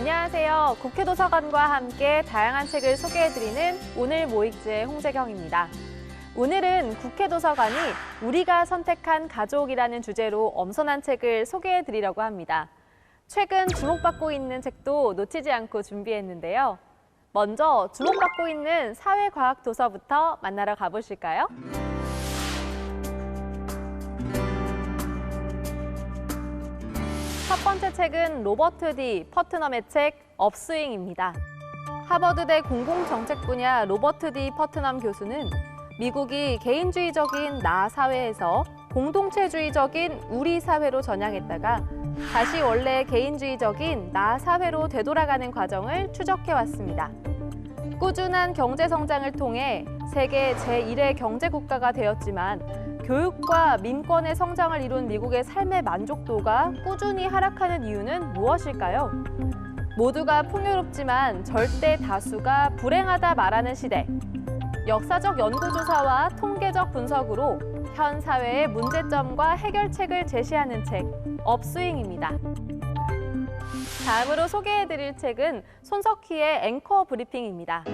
안녕하세요. 국회도서관과 함께 다양한 책을 소개해드리는 오늘 모익즈의 홍재경입니다. 오늘은 국회도서관이 우리가 선택한 가족이라는 주제로 엄선한 책을 소개해드리려고 합니다. 최근 주목받고 있는 책도 놓치지 않고 준비했는데요. 먼저 주목받고 있는 사회과학 도서부터 만나러 가보실까요? 첫 번째 책은 로버트 D. 퍼트넘의 책 업스윙입니다. 하버드대 공공정책 분야 로버트 D. 퍼트넘 교수는 미국이 개인주의적인 나 사회에서 공동체주의적인 우리 사회로 전향했다가 다시 원래 개인주의적인 나 사회로 되돌아가는 과정을 추적해왔습니다. 꾸준한 경제 성장을 통해 세계 제1의 경제국가가 되었지만 교육과 민권의 성장을 이룬 미국의 삶의 만족도가 꾸준히 하락하는 이유는 무엇일까요? 모두가 풍요롭지만 절대 다수가 불행하다 말하는 시대. 역사적 연구조사와 통계적 분석으로 현 사회의 문제점과 해결책을 제시하는 책, 업스윙입니다. 다음으로 소개해드릴 책은 손석희의 앵커 브리핑입니다.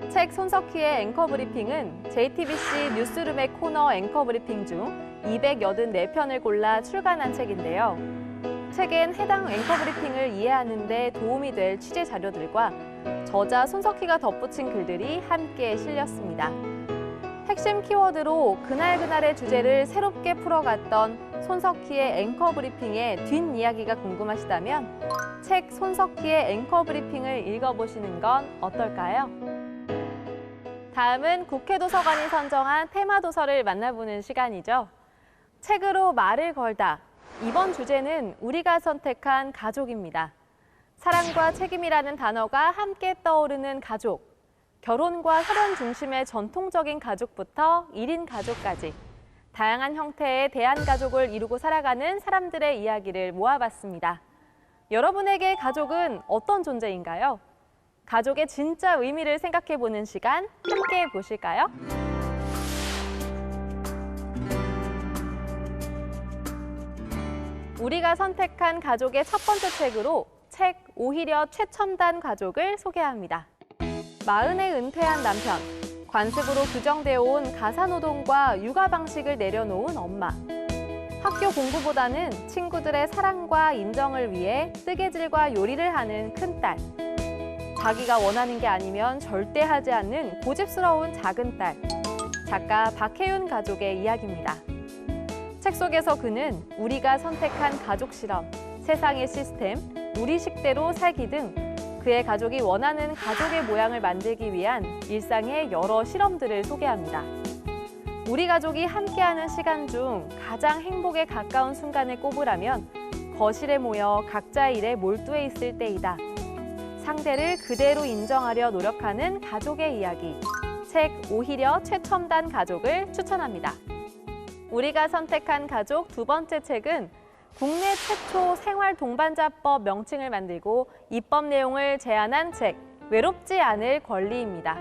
책 손석희의 앵커 브리핑은 JTBC 뉴스룸의 코너 앵커 브리핑 중 284편을 골라 출간한 책인데요. 책엔 해당 앵커 브리핑을 이해하는 데 도움이 될 취재 자료들과 저자 손석희가 덧붙인 글들이 함께 실렸습니다. 핵심 키워드로 그날그날의 주제를 새롭게 풀어갔던 손석희의 앵커 브리핑의 뒷이야기가 궁금하시다면 책 손석희의 앵커 브리핑을 읽어보시는 건 어떨까요? 다음은 국회도서관이 선정한 테마 도서를 만나보는 시간이죠. 책으로 말을 걸다. 이번 주제는 우리가 선택한 가족입니다. 사랑과 책임이라는 단어가 함께 떠오르는 가족. 결혼과 혈연 중심의 전통적인 가족부터 1인 가족까지 다양한 형태의 대한가족을 이루고 살아가는 사람들의 이야기를 모아봤습니다. 여러분에게 가족은 어떤 존재인가요? 가족의 진짜 의미를 생각해보는 시간 함께 보실까요? 우리가 선택한 가족의 첫 번째 책으로 책 오히려 최첨단 가족을 소개합니다. 40에 은퇴한 남편, 관습으로 규정되어 온 가사노동과 육아 방식을 내려놓은 엄마. 학교 공부보다는 친구들의 사랑과 인정을 위해 뜨개질과 요리를 하는 큰딸. 자기가 원하는 게 아니면 절대 하지 않는 고집스러운 작은 딸. 작가 박혜윤 가족의 이야기입니다. 책 속에서 그는 우리가 선택한 가족 실험, 세상의 시스템, 우리 식대로 살기 등 그의 가족이 원하는 가족의 모양을 만들기 위한 일상의 여러 실험들을 소개합니다. 우리 가족이 함께하는 시간 중 가장 행복에 가까운 순간을 꼽으라면 거실에 모여 각자의 일에 몰두해 있을 때이다. 상대를 그대로 인정하려 노력하는 가족의 이야기. 책 오히려 최첨단 가족을 추천합니다. 우리가 선택한 가족 두 번째 책은 국내 최초 생활 동반자법 명칭을 만들고 입법 내용을 제안한 책, 외롭지 않을 권리입니다.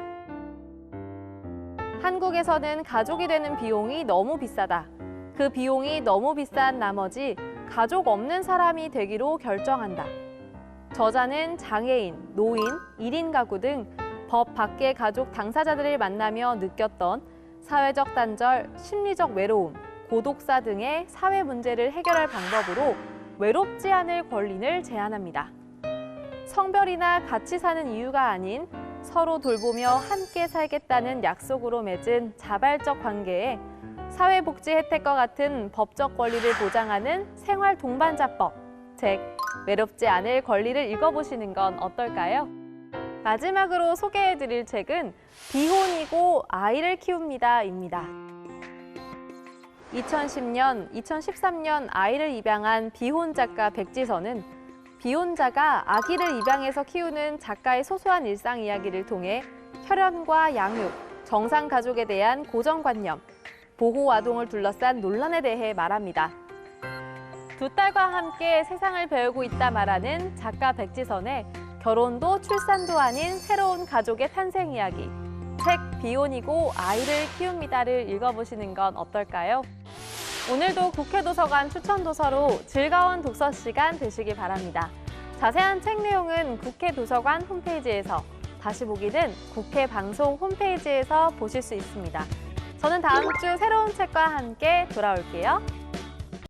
한국에서는 가족이 되는 비용이 너무 비싸다. 그 비용이 너무 비싼 나머지 가족 없는 사람이 되기로 결정한다. 저자는 장애인, 노인, 1인 가구 등 법 밖의 가족 당사자들을 만나며 느꼈던 사회적 단절, 심리적 외로움, 고독사 등의 사회 문제를 해결할 방법으로 외롭지 않을 권리를 제안합니다. 성별이나 같이 사는 이유가 아닌 서로 돌보며 함께 살겠다는 약속으로 맺은 자발적 관계에 사회복지 혜택과 같은 법적 권리를 보장하는 생활 동반자법, 책 외롭지 않을 권리를 읽어보시는 건 어떨까요? 마지막으로 소개해드릴 책은 비혼이고 아이를 키웁니다입니다. 2010년, 2013년 아이를 입양한 비혼 작가 백지선은 비혼자가 아기를 입양해서 키우는 작가의 소소한 일상 이야기를 통해 혈연과 양육, 정상 가족에 대한 고정관념, 보호 아동을 둘러싼 논란에 대해 말합니다. 두 딸과 함께 세상을 배우고 있다 말하는 작가 백지선의 결혼도 출산도 아닌 새로운 가족의 탄생 이야기. 책 비혼이고 아이를 키웁니다를 읽어보시는 건 어떨까요? 오늘도 국회도서관 추천도서로 즐거운 독서 시간 되시기 바랍니다. 자세한 책 내용은 국회 도서관 홈페이지에서, 다시 보기는 국회 방송 홈페이지에서 보실 수 있습니다. 저는 다음 주 새로운 책과 함께 돌아올게요.